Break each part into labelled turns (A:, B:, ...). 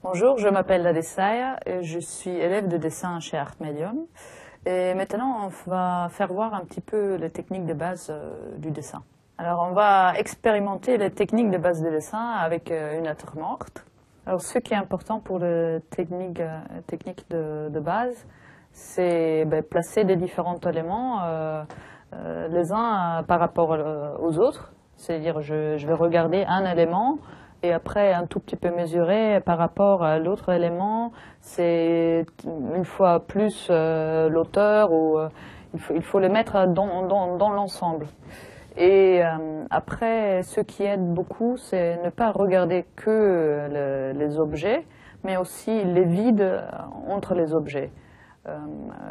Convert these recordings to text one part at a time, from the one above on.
A: Bonjour, je m'appelle Ladesaya et je suis élève de dessin chez Artmedium. Et maintenant, on va faire voir un petit peu les techniques de base du dessin. Alors, on va expérimenter les techniques de base du dessin avec une nature morte. Alors, ce qui est important pour les techniques de base, c'est placer les différents éléments les uns par rapport aux autres. C'est-à-dire, je vais regarder un élément et après un tout petit peu mesurer par rapport à l'autre élément. C'est une fois plus l'auteur, ou il faut les mettre dans l'ensemble. Et après, ce qui aide beaucoup, c'est ne pas regarder que les objets, mais aussi les vides entre les objets.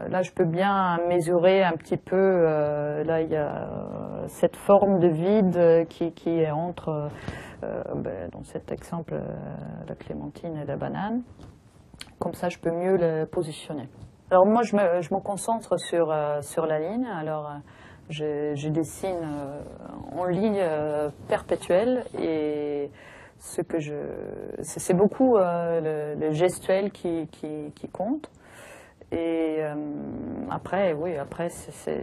A: Là, je peux bien mesurer un petit peu. Là, il y a cette forme de vide qui est entre, dans cet exemple, la clémentine et la banane. Comme ça, je peux mieux le positionner. Alors moi, je me concentre sur la ligne. Alors, je dessine en ligne perpétuelle et c'est beaucoup le gestuel qui compte. Et après, oui, après c'est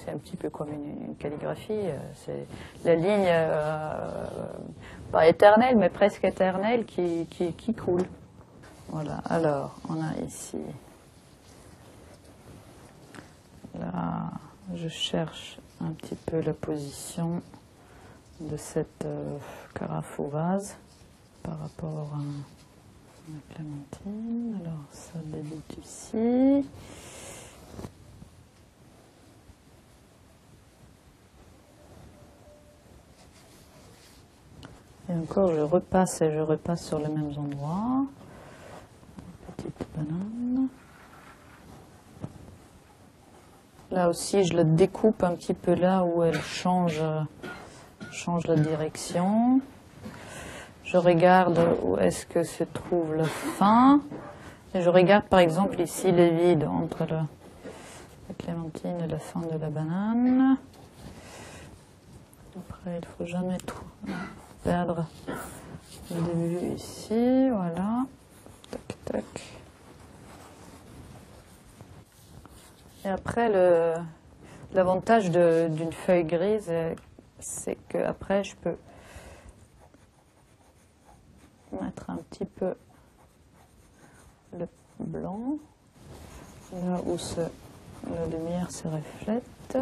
A: un petit peu comme une calligraphie. C'est la ligne, pas éternelle, mais presque éternelle, qui coule. Voilà, alors on a ici, là, je cherche un petit peu la position de cette carafe au vase par rapport à la clémentine. Alors ça débute ici. Et encore, je repasse sur les mêmes endroits. Petite banane. Là aussi, je la découpe un petit peu là où elle change la direction. Je regarde où est-ce que se trouve la fin. Et je regarde par exemple ici les vides entre la clémentine et la fin de la banane. Après, il ne faut jamais trop perdre le début ici. Voilà. Tac, tac. Et après, l'avantage d'une feuille grise, c'est qu'après, je peux mettre un petit peu le blanc, là où la lumière se reflète.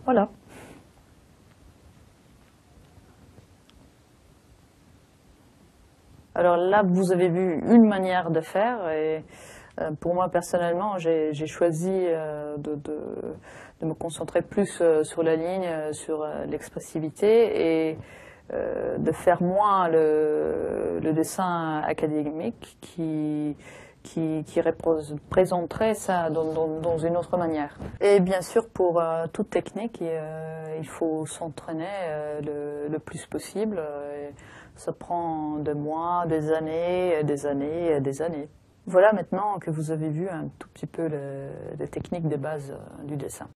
A: Voilà. Alors là, vous avez vu une manière de faire, et pour moi personnellement, j'ai choisi de me concentrer plus sur la ligne, sur l'expressivité, et de faire moins le dessin académique qui représenterait ça dans une autre manière. Et bien sûr, pour toute technique, il faut s'entraîner le plus possible. Ça prend des mois, des années, des années et des années. Voilà, maintenant que vous avez vu un tout petit peu les techniques de base du dessin.